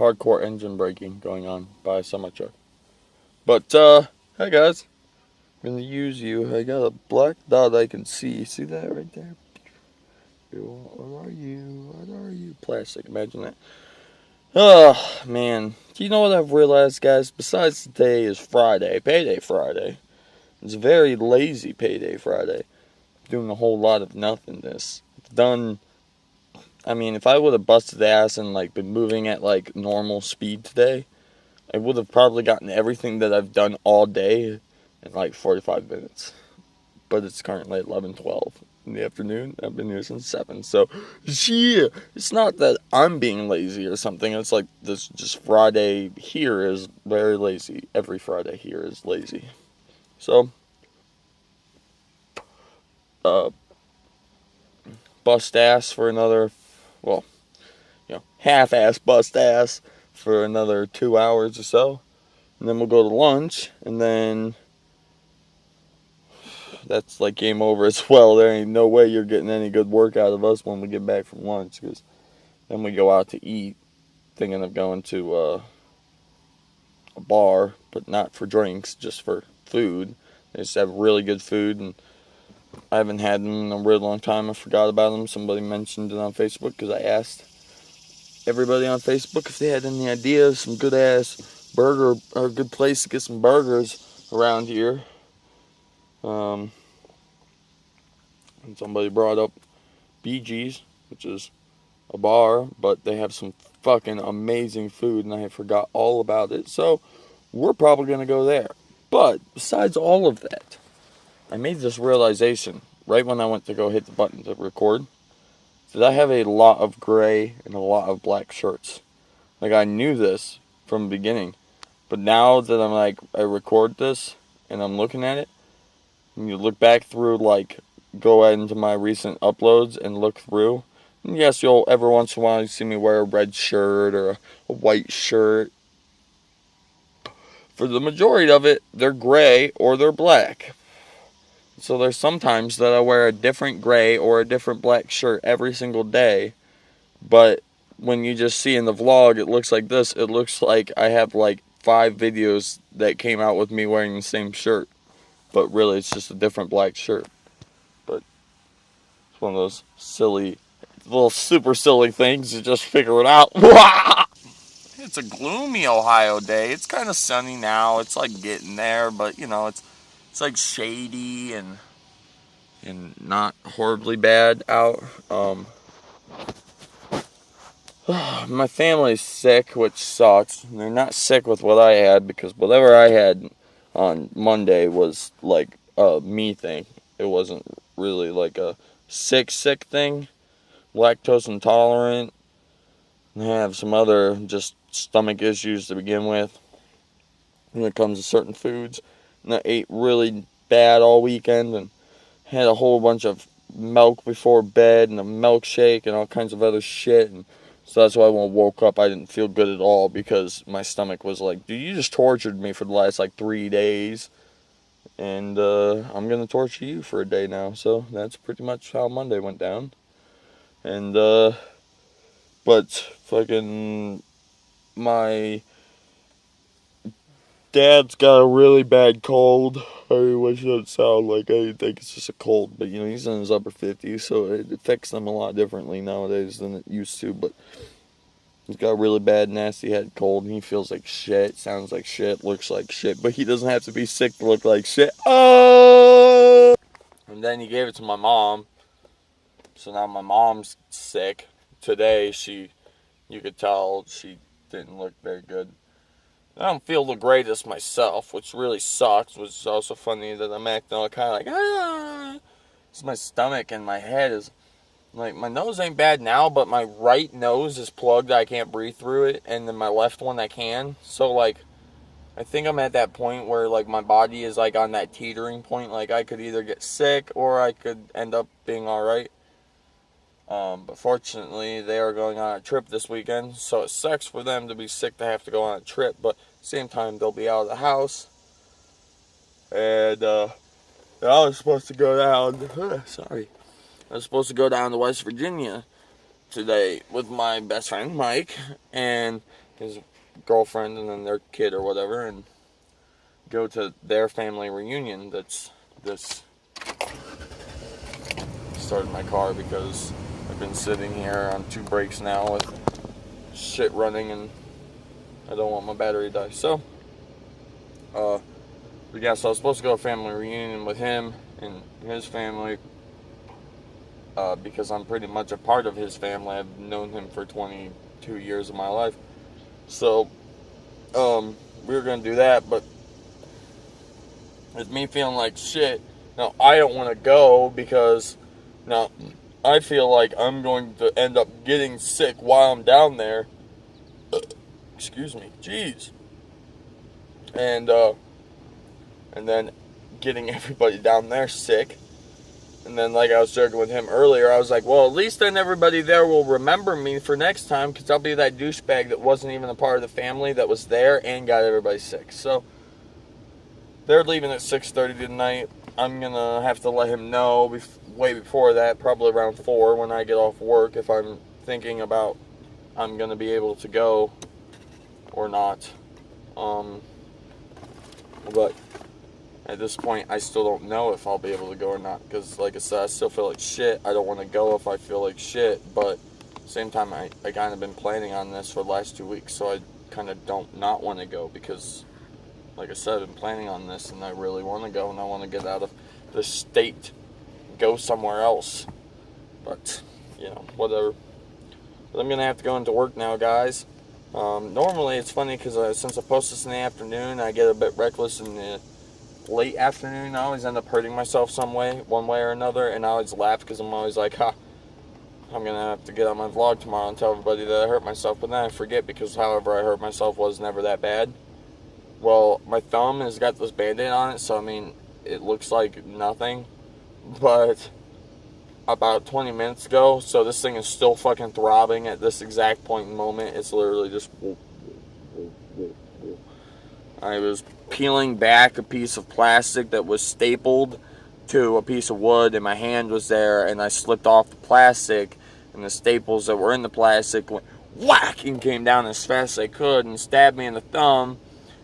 hardcore engine braking going on by a semi-truck. But, hey guys. I'm gonna use you. I got a black dot I can see. See that right there? What are you? What are you? Plastic, imagine that. Oh, man. Do you know what I've realized, guys? Besides today is Friday, payday Friday. It's a very lazy payday Friday. Doing a whole lot of nothingness. Done. I mean, if I would have busted ass and like been moving at like normal speed today, I would have probably gotten everything that I've done all day in like 45 minutes. But it's currently 11:12 in the afternoon. I've been here since 7. So, yeah, it's not that I'm being lazy or something. It's like this just Friday here is very lazy. Every Friday here is lazy. So, bust ass for another, well, half-ass bust ass for another 2 hours or so. And then we'll go to lunch, and then that's like game over as well. There ain't no way you're getting any good work out of us when we get back from lunch, because then we go out to eat, thinking of going to a bar, but not for drinks, just for food. They just have really good food, and I haven't had them in a really long time. I forgot about them. Somebody mentioned it on Facebook, because I asked everybody on Facebook if they had any ideas, some good ass burger or a good place to get some burgers around here. And somebody brought up BG's, which is a bar, but they have some fucking amazing food, and I forgot all about it. So we're probably gonna go there. But besides all of that, I made this realization right when I went to go hit the button to record, that I have a lot of gray and a lot of black shirts. Like, I knew this from the beginning, but now that I'm like, I record this and I'm looking at it, and you look back through, like, go into my recent uploads and look through, and yes, you'll every once in a while see me wear a red shirt or a white shirt. For the majority of it, they're gray or they're black. So there's sometimes that I wear a different gray or a different black shirt every single day. But when you just see in the vlog, it looks like this. It looks like I have like 5 videos that came out with me wearing the same shirt. But really, it's just a different black shirt. But it's one of those silly, little super silly things. You just figure it out. It's a gloomy Ohio day. It's kind of sunny now. It's like getting there, but you know, it's like shady and not horribly bad out. My family's sick, which sucks. They're not sick with what I had, because whatever I had on Monday was like a me thing. It wasn't really like a sick thing. Lactose intolerant. I have some other just stomach issues to begin with when it comes to certain foods. And I ate really bad all weekend and had a whole bunch of milk before bed and a milkshake and all kinds of other shit. And so that's why when I woke up, I didn't feel good at all, because my stomach was like, dude, you just tortured me for the last like 3 days. And I'm going to torture you for a day now. So that's pretty much how Monday went down. And, but fucking my dad's got a really bad cold. I wish it would sound like I think it's just a cold, but you know, he's in his upper 50s, so it affects them a lot differently nowadays than it used to. But he's got a really bad, nasty head cold, and he feels like shit, sounds like shit, looks like shit, but he doesn't have to be sick to look like shit. Oh! And then he gave it to my mom, so now my mom's sick. Today, you could tell she didn't look very good. I don't feel the greatest myself, which really sucks, which is also funny that I'm acting all kind of like, ah. It's my stomach and my head is, like, my nose ain't bad now, but my right nose is plugged, I can't breathe through it, and then my left one I can. So, like, I think I'm at that point where, like, my body is, like, on that teetering point. Like, I could either get sick or I could end up being alright. But fortunately, they are going on a trip this weekend, so it sucks for them to be sick to have to go on a trip, but at the same time, they'll be out of the house. And, I was supposed to go down, I was supposed to go down to West Virginia today with my best friend, Mike, and his girlfriend and then their kid or whatever, and go to their family reunion. That's this started my car because I've been sitting here on 2 brakes now with shit running and I don't want my battery to die. So but yeah, so I was supposed to go to a family reunion with him and his family because I'm pretty much a part of his family. I've known him for 22 years of my life. So we were going to do that, but with me feeling like shit, now I don't want to go because now I feel like I'm going to end up getting sick while I'm down there. Excuse me. Jeez. And then getting everybody down there sick. And then, like I was joking with him earlier, I was like, well, at least then everybody there will remember me for next time, because I'll be that douchebag that wasn't even a part of the family that was there and got everybody sick. So they're leaving at 6:30 tonight. I'm going to have to let him know way before that, probably around 4 when I get off work, if I'm thinking about I'm going to be able to go or not. But at this point, I still don't know if I'll be able to go or not, because like I said, I still feel like shit. I don't want to go if I feel like shit, but at the same time, I kind of been planning on this for the last 2 weeks, so I kind of don't not want to go, because like I said, I've been planning on this, and I really want to go, and I want to get out of the state, go somewhere else. But, you know, whatever. But I'm going to have to go into work now, guys. Normally, it's funny, because since I post this in the afternoon, I get a bit reckless in the late afternoon. I always end up hurting myself one way or another, and I always laugh, because I'm always like, I'm going to have to get on my vlog tomorrow and tell everybody that I hurt myself, but then I forget, because however I hurt myself was never that bad. Well, my thumb has got this Band-Aid on it, so I mean, it looks like nothing, but about 20 minutes ago, so this thing is still fucking throbbing at this exact point in the moment. It's literally just, I was peeling back a piece of plastic that was stapled to a piece of wood, and my hand was there, and I slipped off the plastic, and the staples that were in the plastic went whack and came down as fast as I could and stabbed me in the thumb.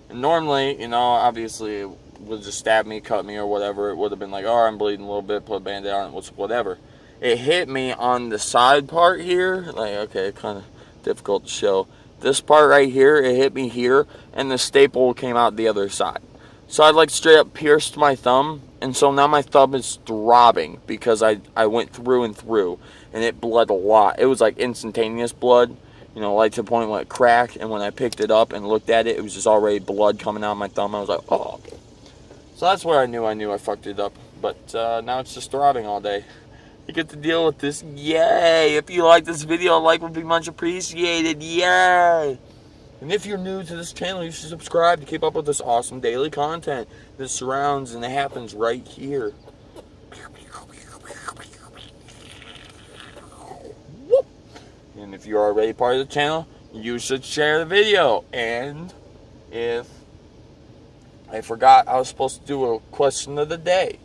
And normally, you know, obviously it would just stab me, cut me, or whatever. It would have been like, oh, I'm bleeding a little bit, put a Band-Aid on it, whatever. It hit me on the side part here. Like, okay, kind of difficult to show. This part right here, it hit me here, and the staple came out the other side. So I like straight up pierced my thumb, and so now my thumb is throbbing because I went through and through, and it bled a lot. It was like instantaneous blood. You know, like to the point where it cracked, and when I picked it up and looked at it, it was just already blood coming out of my thumb. I was like, oh. So that's where I knew I fucked it up. But now it's just throbbing all day. You get to deal with this. Yay! If you like this video, a like would be much appreciated. Yay! And if you're new to this channel, you should subscribe to keep up with this awesome daily content that surrounds and happens right here. And if you're already part of the channel, you should share the video. And if I forgot, I was supposed to do a question of the day.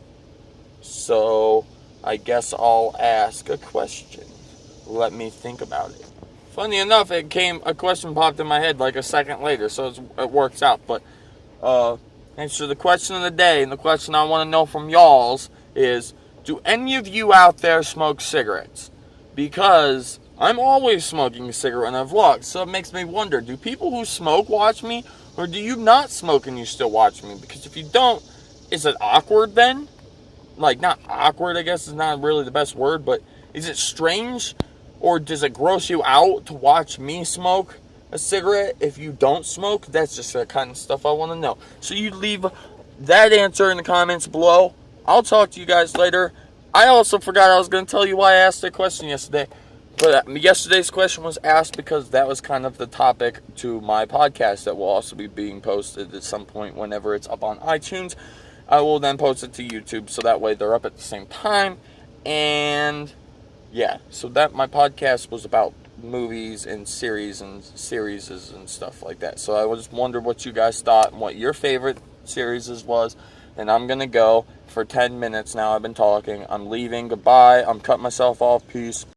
So I guess I'll ask a question. Let me think about it. Funny enough, a question popped in my head like a second later, so it works out. But answer the question of the day, and the question I want to know from y'all's is, do any of you out there smoke cigarettes? Because I'm always smoking a cigarette when I vlog, so it makes me wonder, do people who smoke watch me, or do you not smoke and you still watch me? Because if you don't, is it awkward then? Like, not awkward, I guess is not really the best word, but is it strange? Or does it gross you out to watch me smoke a cigarette if you don't smoke? That's just the kind of stuff I want to know. So you leave that answer in the comments below. I'll talk to you guys later. I also forgot I was going to tell you why I asked that question yesterday. But yesterday's question was asked because that was kind of the topic to my podcast that will also be being posted at some point whenever it's up on iTunes. I will then post it to YouTube, so that way they're up at the same time. And yeah, so that my podcast was about movies and series and stuff like that. So I just wondered what you guys thought and what your favorite series was. And I'm going to go for 10 minutes now. I've been talking. I'm leaving. Goodbye. I'm cutting myself off. Peace.